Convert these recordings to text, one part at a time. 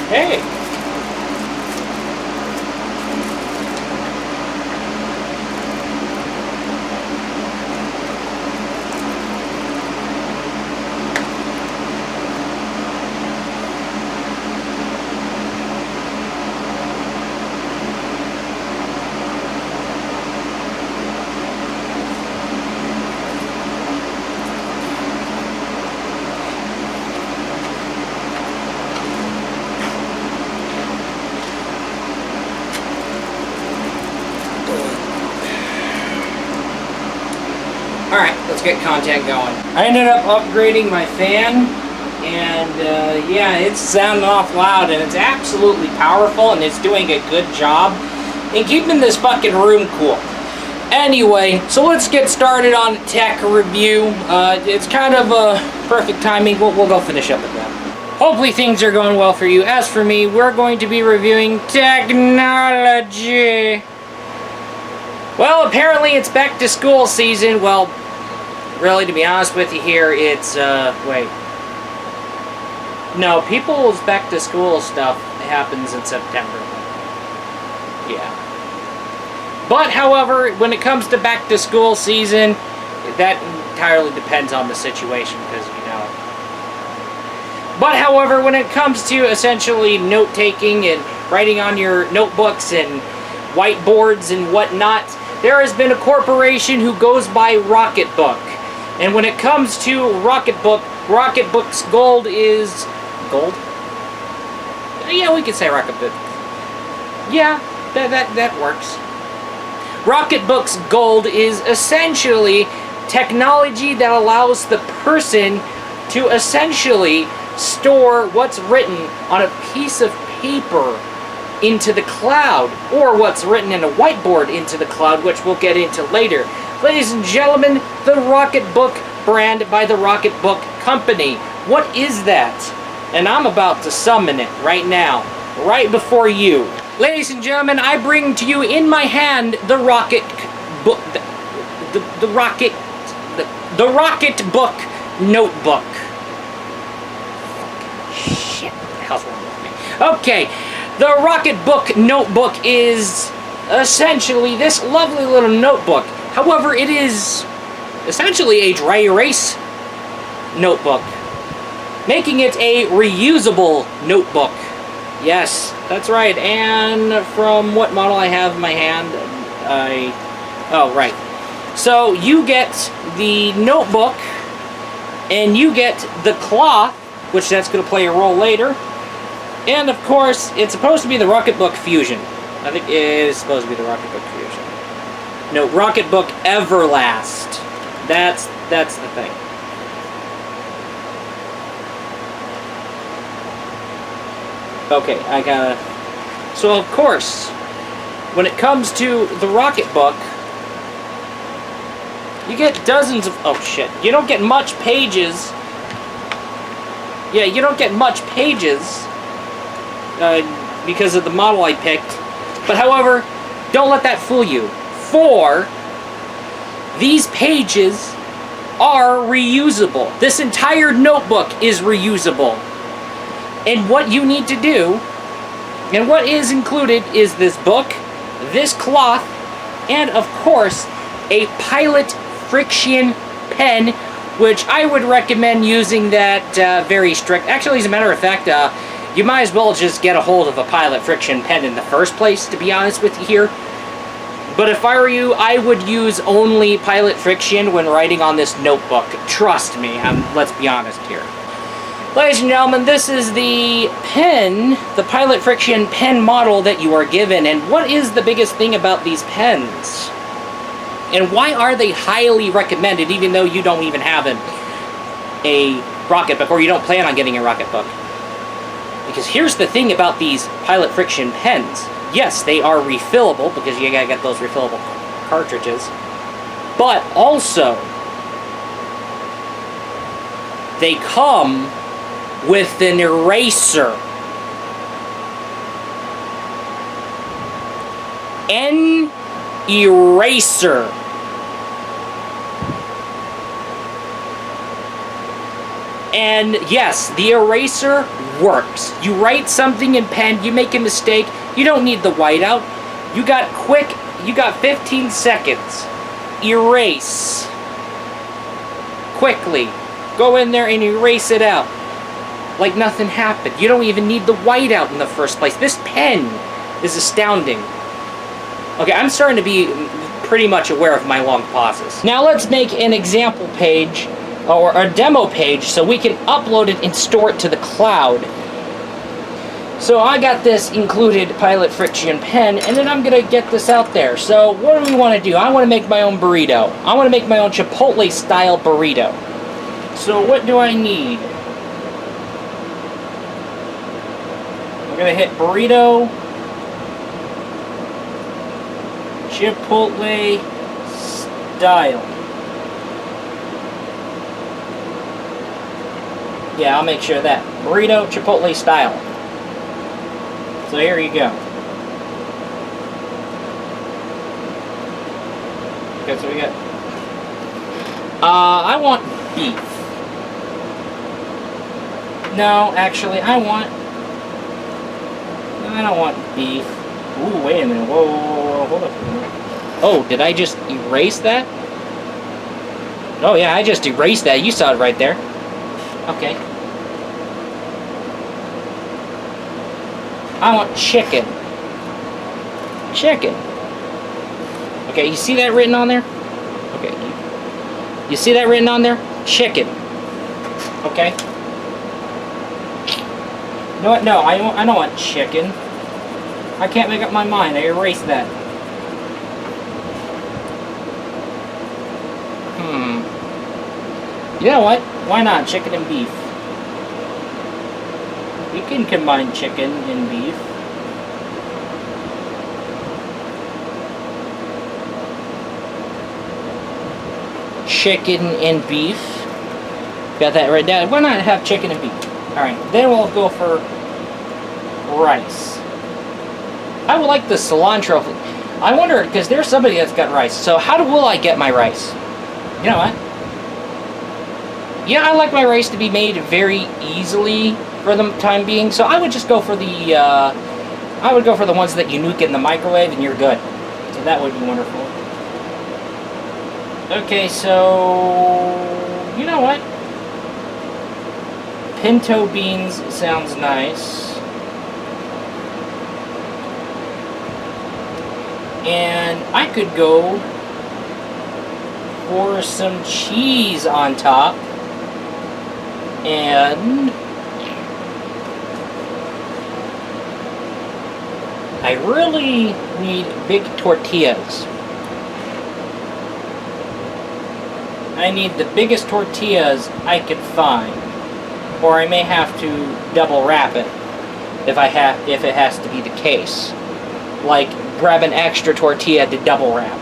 Hey. Alright, let's get content going. I ended up upgrading my fan, and yeah, it's sounding off loud, and it's absolutely powerful, and it's doing a good job in keeping this fucking room cool. Anyway, so let's get started on tech review. It's kind of perfect timing. We'll go finish up with that. Hopefully things are going well for you. As for me, we're going to be reviewing technology. Well, apparently it's back to school season. Well, really, to be honest with you here, it's, wait. No, people's back to school stuff happens in September. Yeah. But, however, when it comes to back to school season, that entirely depends on the situation, because, you know. But, however, when it comes to essentially note-taking and writing on your notebooks and whiteboards and whatnot, there has been a corporation who goes by Rocketbook. And when it comes to Rocketbook, Rocketbook's gold is... Gold? Yeah, we could say Rocketbook. Yeah, that works. Rocketbook's gold is essentially technology that allows the person to essentially store what's written on a piece of paper into the cloud, or what's written in a whiteboard into the cloud, which we'll get into later. Ladies and gentlemen, the Rocketbook brand by the Rocketbook Company. What is that? And I'm about to summon it right now, right before you. Ladies and gentlemen, I bring to you in my hand the Rocketbook, the Rocketbook notebook. Shit, what the hell's wrong with me? Okay. The Rocketbook notebook is essentially this lovely little notebook. However, it is essentially a dry erase notebook, making it a reusable notebook. Yes, that's right. And from what model I have in my hand, oh, right. So you get the notebook, and you get the cloth, which that's going to play a role later. And, of course, it's supposed to be the Rocketbook Fusion. I think it is supposed to be the Rocketbook Fusion. No, Rocketbook Everlast. That's the thing. Okay, I gotta... So, of course, when it comes to the Rocketbook, you get dozens of... Oh, shit. You don't get much pages. Yeah, you don't get much pages... because of the model I picked. But however, don't let that fool you. For these pages are reusable. This entire notebook is reusable. And what you need to do, and what is included, is this book, this cloth, and of course, a Pilot Friction pen, which I would recommend using that very strict. Actually, as a matter of fact, you might as well just get a hold of a Pilot Friction pen in the first place, to be honest with you here. But if I were you, I would use only Pilot Friction when writing on this notebook. Trust me, let's be honest here. Ladies and gentlemen, this is the pen, the Pilot Friction pen model that you are given. And what is the biggest thing about these pens? And why are they highly recommended, even though you don't even have a Rocketbook, or you don't plan on getting a Rocketbook? Because here's the thing about these Pilot Friction pens. Yes, they are refillable, because you gotta get those refillable cartridges. But also, they come with an eraser. An eraser. And yes, the eraser works. You write something in pen, you make a mistake, you don't need the whiteout. You got 15 seconds. Erase. Quickly. Go in there and erase it out. Like nothing happened. You don't even need the whiteout in the first place. This pen is astounding. Okay, I'm starting to be pretty much aware of my long pauses. Now let's make an example page, or a demo page, so we can upload it and store it to the cloud. So I got this included Pilot Friction pen, and then I'm gonna get this out there. So what do we want to do? I want to make my own burrito. I want to make my own Chipotle style burrito. So what do I need? I'm gonna hit burrito, Chipotle style. Yeah, I'll make sure of that. Burrito, Chipotle style. So here you go. Okay, so we got... I want beef. No, actually, I don't want beef. Ooh, wait a minute. Whoa, whoa, whoa, hold up a minute. Oh, did I just erase that? Oh, yeah, I just erased that. You saw it right there. Okay. I want chicken. Chicken. Okay, you see that written on there? Okay. You see that written on there? Chicken. Okay. You know what? No, I don't want chicken. I can't make up my mind. I erased that. You know what? Why not? Chicken and beef. You can combine chicken and beef. Chicken and beef. Got that right down. Why not have chicken and beef? Alright, then we'll go for rice. I would like the cilantro. I wonder, because there's somebody that's got rice. So how will I get my rice? You know what? Yeah, I like my rice to be made very easily for the time being. So I would just go for the, ones that you nuke in the microwave and you're good. So that would be wonderful. Okay, so you know what? Pinto beans sounds nice. And I could go for some cheese on top. And I really need big tortillas. I need the biggest tortillas I could find. Or I may have to double wrap it if it has to be the case. Like grab an extra tortilla to double wrap.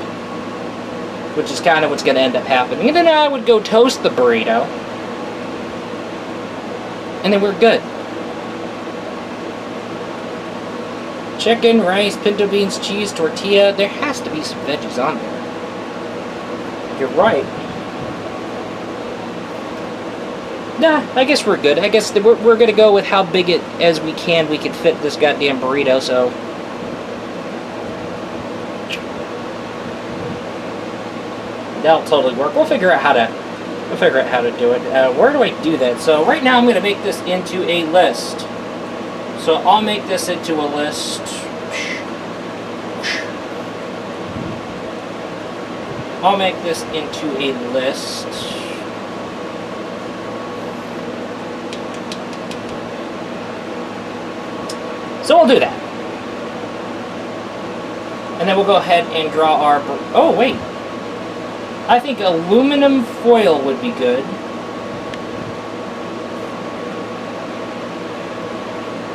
Which is kind of what's going to end up happening. And then I would go toast the burrito. And then we're good. Chicken, rice, pinto beans, cheese, tortilla. There has to be some veggies on there. You're right. Nah, I guess we're good. I guess we're going to go with how big it as we can fit this goddamn burrito, so... That'll totally work. We'll figure out how to do it. Where do I do that? So right now I'm going to make this into a list. So I'll make this into a list. I'll make this into a list. So we'll do that. And then we'll go ahead and draw our... Oh, wait. I think aluminum foil would be good.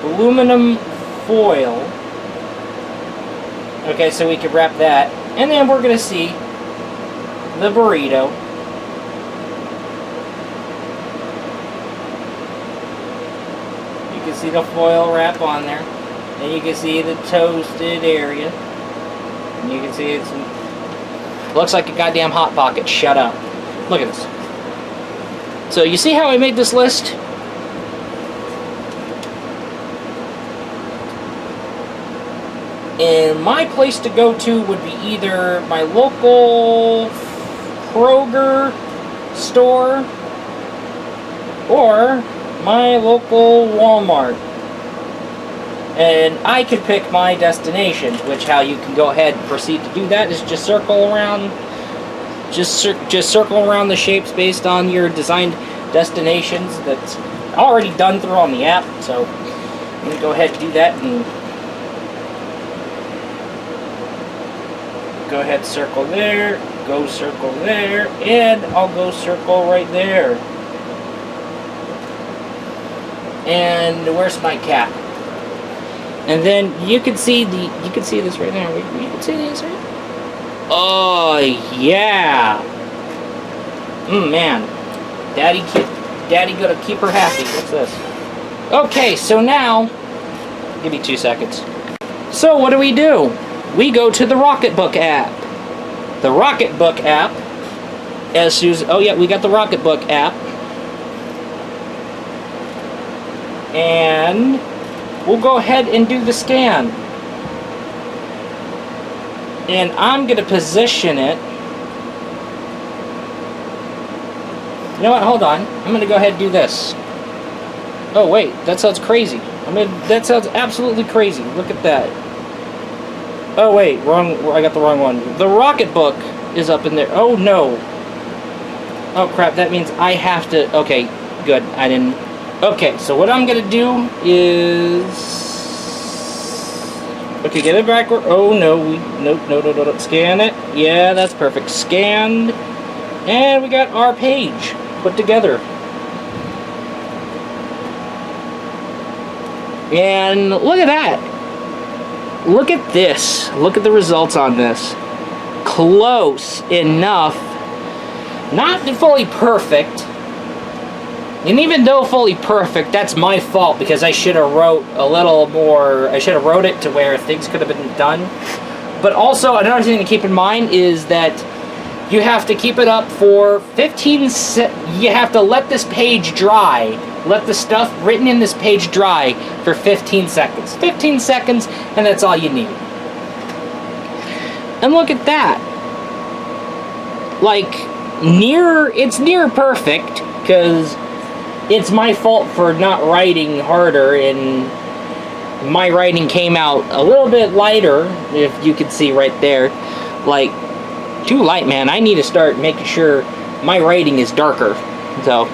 Aluminum foil. Okay, so we can wrap that. And then we're going to see the burrito. You can see the foil wrap on there. And you can see the toasted area. And you can see it's... Looks like a goddamn Hot Pocket. Shut up. Look at this. So you see how I made this list? And my place to go to would be either my local Kroger store or my local Walmart. And I could pick my destination, which how you can go ahead and proceed to do that is just circle around, just circle around the shapes based on your designed destinations that's already done through on the app. So I'm going to go ahead and do that and go ahead, circle there, go circle there, and I'll go circle right there. And where's my cap? And then you can see this right there. You can see this right? Oh yeah. Man. Daddy gonna keep her happy. What's this? Okay, so now give me 2 seconds. So what do? We go to the Rocketbook app. The Rocketbook app, as Susan, oh yeah, we got the Rocketbook app. And we'll go ahead and do the scan. And I'm going to position it. You know what? Hold on. I'm going to go ahead and do this. Oh wait, that sounds crazy. That sounds absolutely crazy. Look at that. Oh wait, wrong. I got the wrong one. The Rocketbook is up in there. Oh no. Oh crap, that means I have to... Okay, good. I didn't... Okay, so what I'm gonna do is... Okay, get it backward. Oh no, no. Scan it. Yeah, that's perfect. Scanned. And we got our page put together. And look at that. Look at this. Look at the results on this. Close enough. Not fully perfect. And even though fully perfect, that's my fault because I should have wrote a little more. I should have wrote it to where things could have been done. But also, another thing to keep in mind is that you have to keep it up for 15 you have to let this page dry. Let the stuff written in this page dry for 15 seconds. 15 seconds, and that's all you need. And look at that. Like, it's near perfect, because it's my fault for not writing harder, and my writing came out a little bit lighter, if you could see right there. Like, too light, man. I need to start making sure my writing is darker. So,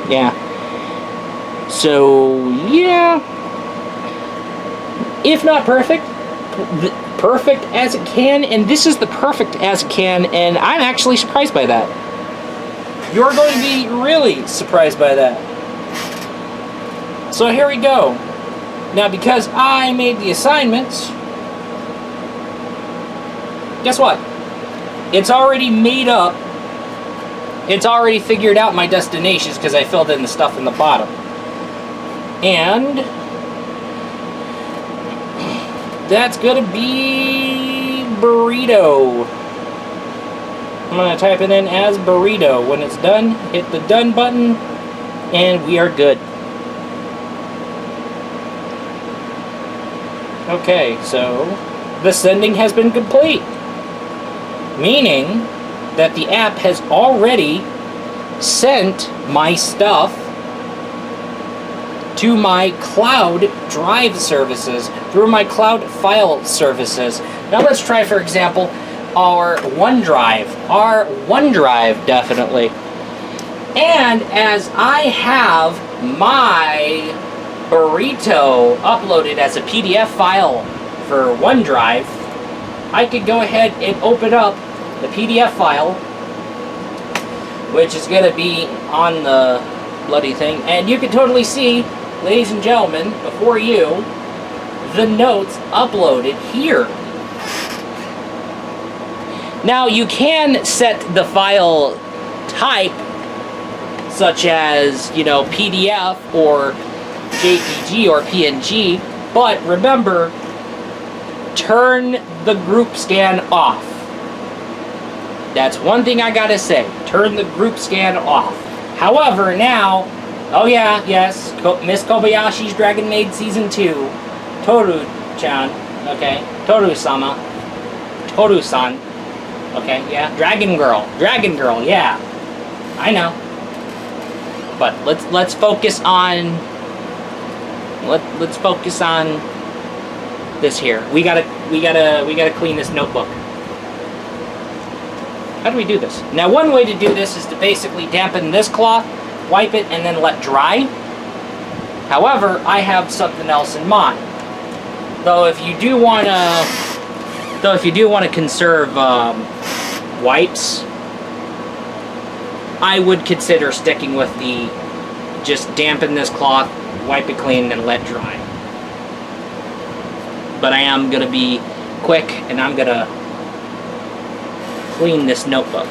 yeah. So, yeah. If not perfect, perfect as it can, and this is the perfect as it can, and I'm actually surprised by that. You're going to be really surprised by that. So here we go. Now, because I made the assignments, guess what? It's already made up. It's already figured out my destinations because I filled in the stuff in the bottom. And that's gonna be burrito. I'm gonna type it in as burrito. When it's done, hit the done button, and we are good. Okay, so the sending has been complete, meaning that the app has already sent my stuff to my cloud drive services, through my cloud file services. Now let's try, for example, our OneDrive. Our OneDrive, definitely. And as I have my burrito uploaded as a PDF file for OneDrive, I could go ahead and open up the PDF file, which is going to be on the bloody thing, and you can totally see, ladies and gentlemen, before you, the notes uploaded here. Now, you can set the file type, such as, PDF or JPG or PNG, but remember, turn the group scan off. That's one thing I gotta say. Turn the group scan off. However, now, oh yeah, yes, Miss Kobayashi's Dragon Maid Season 2, Toru-chan, okay, Toru-sama, Toru-san, okay, yeah, Dragon Girl, yeah, I know. But let's focus on let's focus on this here. We gotta clean this notebook. How do we do this? Now, one way to do this is to basically dampen this cloth, wipe it, and then let dry. However, I have something else in mind. Though, if you do want to conserve wipes, I would consider sticking with the just dampen this cloth, wipe it clean, and let dry. But I am gonna be quick, and I'm gonna clean this notebook.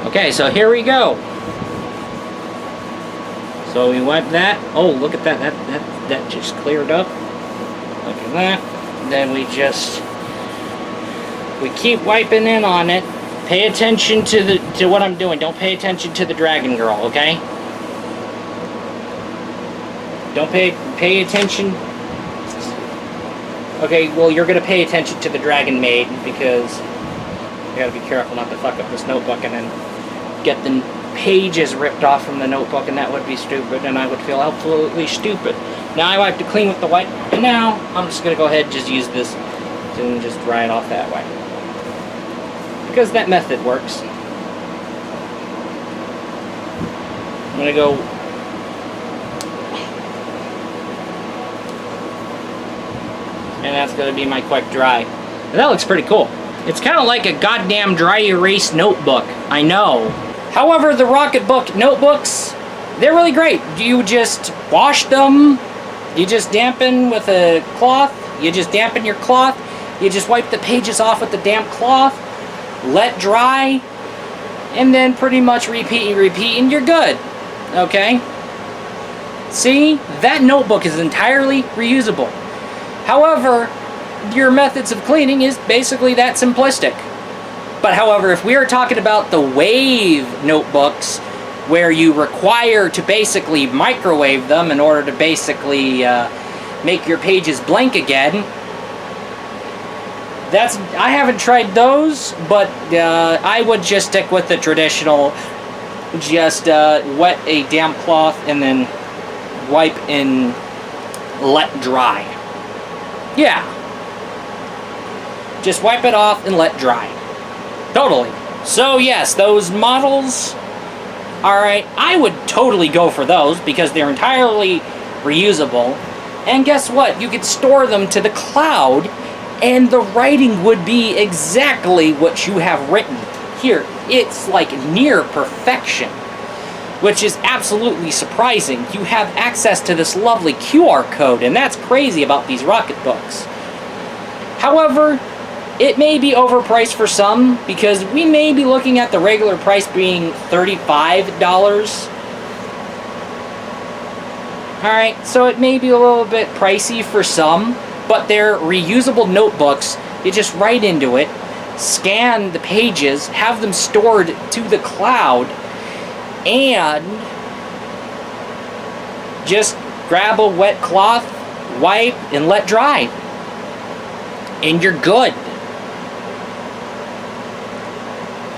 Okay, so here we go. So we wipe that. Oh, look at that. That just cleared up. Look at that. Then we keep wiping in on it. Pay attention to what I'm doing. Don't pay attention to the Dragon Girl, okay? Don't pay attention. Okay, well, you're gonna pay attention to the Dragon Maid because you gotta be careful not to fuck up this notebook and then get the pages ripped off from the notebook, and that would be stupid, and I would feel absolutely stupid. Now I wiped it clean with the wipe, and now I'm just gonna go ahead and just use this and just dry it off that way. Because that method works. I'm gonna go. And that's gonna be my quick dry. And that looks pretty cool. It's kind of like a goddamn dry erase notebook. I know. However, the Rocketbook notebooks, they're really great. You just wash them. You just dampen with a cloth. You just dampen your cloth. You just wipe the pages off with the damp cloth. Let dry. And then pretty much repeat, and you're good. Okay? See? That notebook is entirely reusable. However, your methods of cleaning is basically that simplistic. But however, if we are talking about the wave notebooks, where you require to basically microwave them in order to basically make your pages blank again, I haven't tried those, but I would just stick with the traditional, just wet a damp cloth and then wipe and let dry. Yeah. Just wipe it off and let dry. Totally. So yes, those models, alright, I would totally go for those because they're entirely reusable. And guess what? You could store them to the cloud and the writing would be exactly what you have written. Here, it's like near perfection, which is absolutely surprising. You have access to this lovely QR code, and that's crazy about these Rocketbooks. However, it may be overpriced for some, because we may be looking at the regular price being $35. Alright, so it may be a little bit pricey for some, but they're reusable notebooks. You just write into it, scan the pages, have them stored to the cloud, and just grab a wet cloth, wipe, and let dry. And you're good.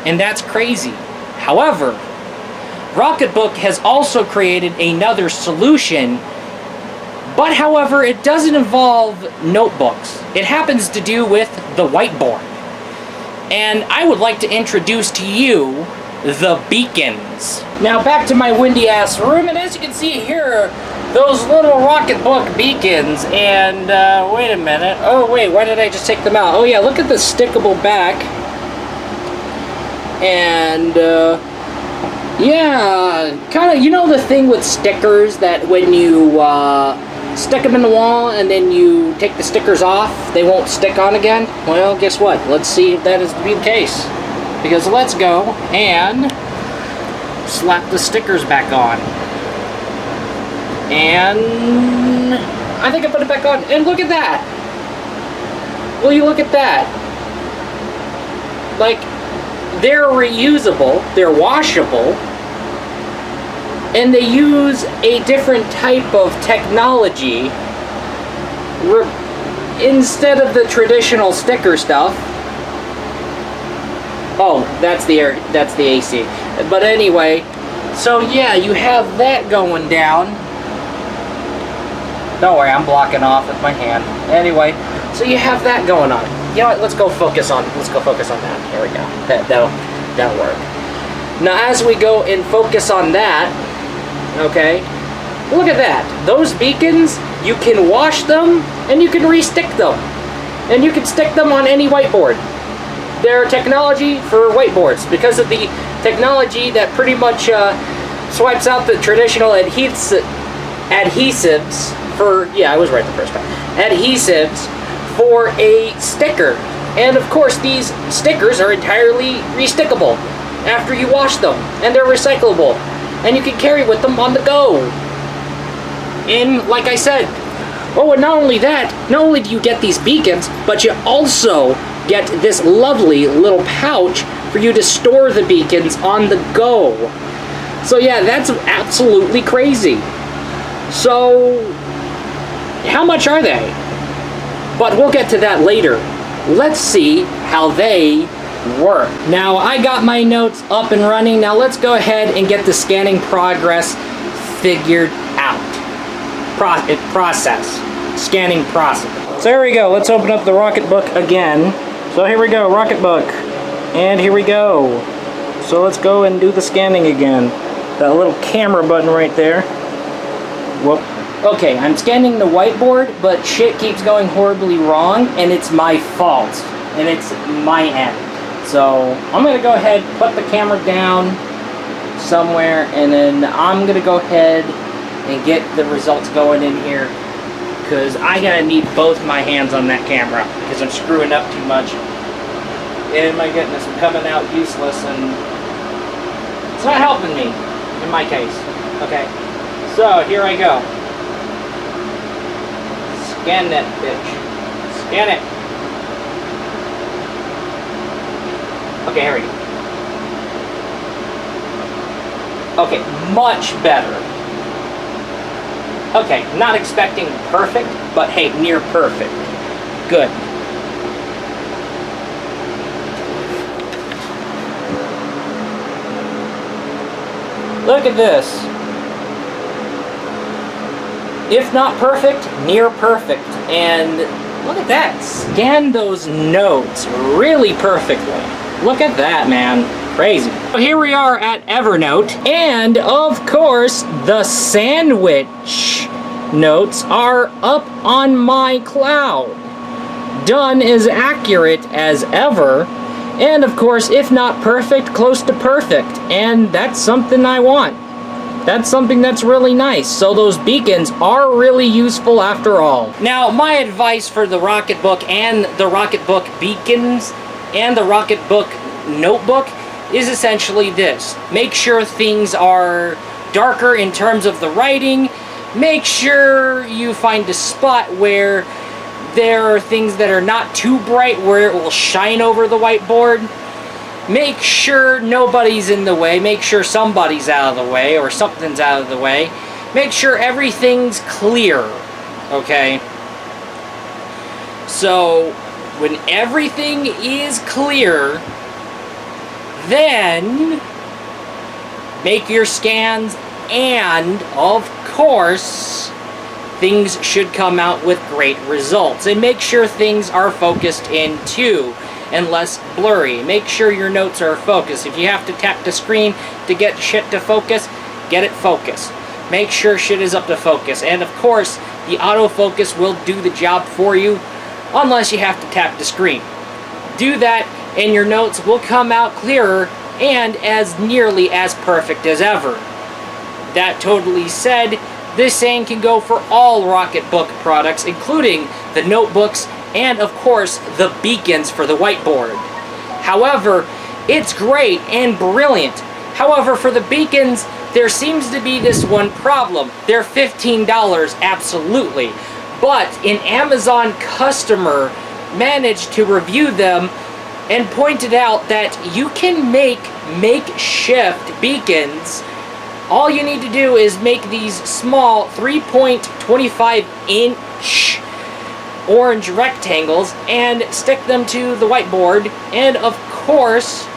And that's crazy. However, Rocketbook has also created another solution, but however, it doesn't involve notebooks. It happens to do with the whiteboard. And I would like to introduce to you the beacons. Now back to my windy ass room, and as you can see here, those little Rocketbook beacons, and wait a minute. Oh wait, why did I just take them out? Oh yeah, look at the stickable back. And yeah, kind of, you know the thing with stickers that when you stick them in the wall and then you take the stickers off, they won't stick on again? Well, guess what? Let's see if that is to be the case. Because let's go and slap the stickers back on. And I think I put it back on. And look at that! Will you look at that? Like, they're reusable, they're washable, and they use a different type of technology instead of the traditional sticker stuff. Oh, that's the AC. But anyway, so yeah, you have that going down. Don't worry, I'm blocking off with my hand. Anyway, so you have that going on. You know what? Let's go focus on that. Here we go. That'll work. Now, as we go and focus on that, okay, look at that. Those beacons, you can wash them and you can re-stick them, and you can stick them on any whiteboard. They're technology for whiteboards because of the technology that pretty much swipes out the traditional adhesives for, yeah, I was right the first time, adhesives for a sticker. And of course, these stickers are entirely restickable after you wash them, and they're recyclable, and you can carry with them on the go. And like I said, oh, and not only that, not only do you get these beacons, but you also get this lovely little pouch for you to store the beacons on the go. So yeah, that's absolutely crazy. So, how much are they? But we'll get to that later. Let's see how they work. Now, I got my notes up and running. Now let's go ahead and get the scanning progress figured out. Scanning process. So here we go. Let's open up the Rocketbook again. So here we go, Rocketbook. And here we go. So let's go and do the scanning again. That little camera button right there. Whoop. Okay, I'm scanning the whiteboard, but shit keeps going horribly wrong, and it's my fault. And it's my end. So I'm going to go ahead, put the camera down somewhere, and then I'm going to go ahead and get the results going in here, because I got to need both my hands on that camera, because I'm screwing up too much. And my goodness, I'm coming out useless, and it's not helping me, in my case. Okay, so here I go. Scan that bitch. Scan it. Okay, here we go. Okay, much better. Okay, not expecting perfect, but hey, near perfect. Good. Look at this. If not perfect, near perfect. And look at that. Scan those notes really perfectly. Look at that, man. Crazy. So here we are at Evernote, and of course, the sandwich notes are up on my cloud. Done as accurate as ever, and of course, if not perfect, close to perfect. And that's something I want. That's something that's really nice. So those beacons are really useful after all. Now, my advice for the Rocketbook and the Rocketbook beacons and the Rocketbook notebook is essentially this. Make sure things are darker in terms of the writing. Make sure you find a spot where there are things that are not too bright, where it will shine over the whiteboard. Make sure nobody's in the way. Make sure somebody's out of the way, or something's out of the way. Make sure everything's clear, okay? So, when everything is clear, then make your scans, and of course, things should come out with great results. And make sure things are focused in too, and less blurry. Make sure your notes are focused. If you have to tap the screen to get shit to focus, get it focused. Make sure shit is up to focus. And of course, the autofocus will do the job for you, unless you have to tap the screen. Do that, and your notes will come out clearer and as nearly as perfect as ever. That totally said, this saying can go for all Rocketbook products, including the notebooks and, of course, the beacons for the whiteboard. However, it's great and brilliant. However, for the beacons, there seems to be this one problem. They're $15, absolutely. But an Amazon customer managed to review them and pointed out that you can make makeshift beacons. All you need to do is make these small 3.25 inch orange rectangles and stick them to the whiteboard, and of course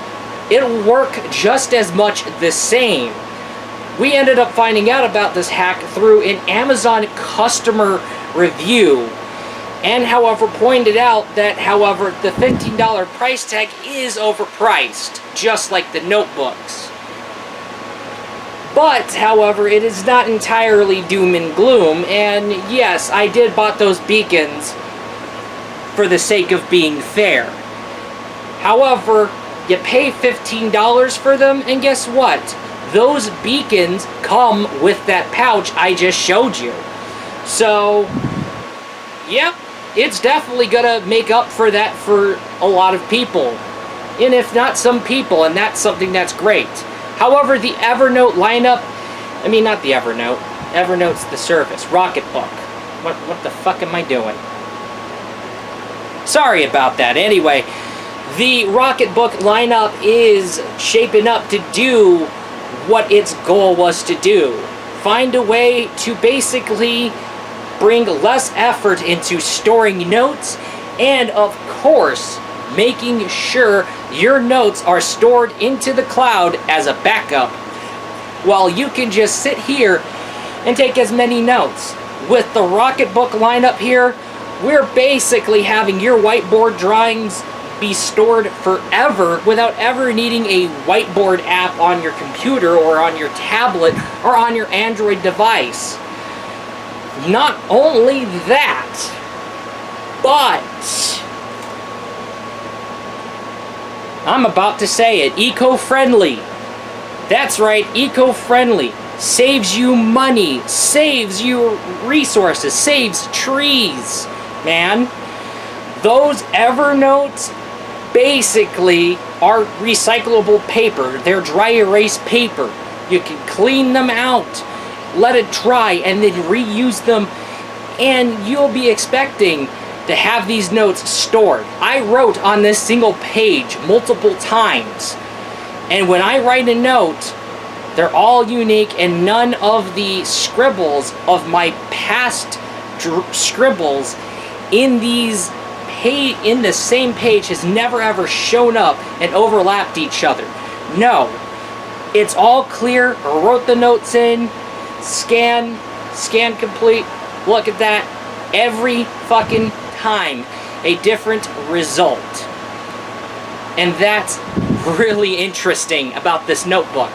it'll work just as much the same. We ended up finding out about this hack through an Amazon customer review, and however pointed out that however the $15 price tag is overpriced, just like the notebooks. But however, it is not entirely doom and gloom, and yes, I did bought those beacons for the sake of being fair. However, you pay $15 for them, and guess what? Those beacons come with that pouch I just showed you. So, yep, it's definitely gonna make up for that for a lot of people. And if not some people, and that's something that's great. However, the Evernote lineup, I mean not the Evernote, Evernote's the service, Rocketbook. What the fuck am I doing? Sorry about that. Anyway, the Rocketbook lineup is shaping up to do what its goal was to do. Find a way to basically bring less effort into storing notes, and of course, making sure your notes are stored into the cloud as a backup, while you can just sit here and take as many notes. With the Rocketbook lineup here, we're basically having your whiteboard drawings be stored forever without ever needing a whiteboard app on your computer or on your tablet or on your Android device. Not only that, but I'm about to say it, eco-friendly. That's right, eco-friendly. Saves you money, saves you resources, saves trees, man. Those Evernotes basically are recyclable paper. They're dry erase paper. You can clean them out, let it dry, and then reuse them, and you'll be expecting to have these notes stored. I wrote on this single page multiple times, and when I write a note, they're all unique, and none of the scribbles of my past scribbles in these in the same page has never ever shown up and overlapped each other. No, it's all clear. I wrote the notes in, scan complete. Look at that. Every fucking time a different result. And that's really interesting about this notebook.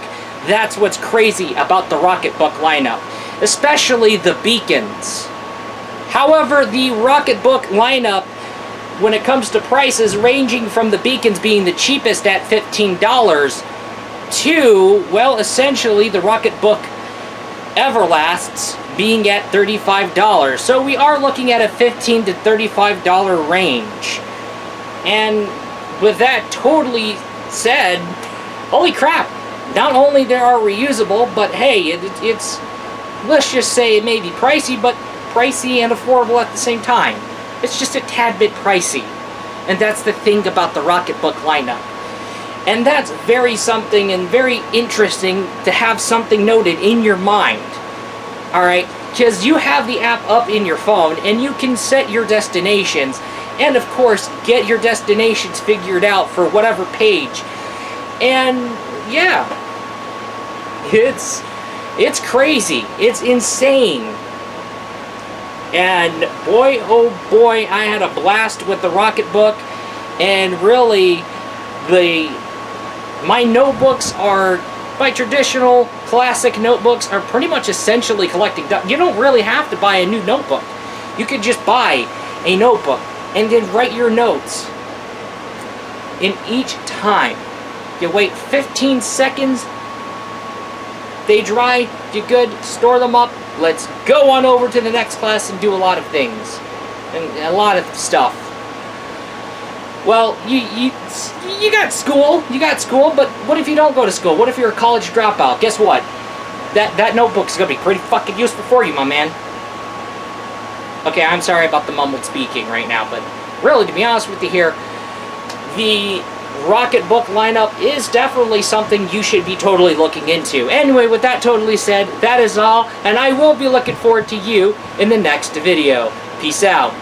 That's what's crazy about the Rocketbook lineup, especially the beacons. However, the Rocketbook lineup, when it comes to prices, ranging from the beacons being the cheapest at $15 to, well, essentially the Rocketbook Everlasts being at $35. So we are looking at a $15 to $35 range. And with that totally said, holy crap, not only they are reusable, but hey, it's, let's just say it may be pricey, but pricey and affordable at the same time. It's just a tad bit pricey. And that's the thing about the Rocketbook lineup. And that's very something and very interesting to have something noted in your mind. Alright? Because you have the app up in your phone and you can set your destinations and of course get your destinations figured out for whatever page. And yeah, it's crazy. It's insane. And boy, oh boy, I had a blast with the Rocketbook. And really, my notebooks are, my traditional classic notebooks are pretty much essentially collecting. You don't really have to buy a new notebook. You could just buy a notebook and then write your notes in each time. You wait 15 seconds, they dry, you're good, store them up, let's go on over to the next class and do a lot of things. And a lot of stuff. Well, you got school, but what if you don't go to school? What if you're a college dropout? Guess what? That notebook's gonna be pretty fucking useful for you, my man. Okay, I'm sorry about the mumbled speaking right now, but really, to be honest with you here, the Rocketbook lineup is definitely something you should be totally looking into. Anyway, with that totally said, that is all, and I will be looking forward to you in the next video. Peace out.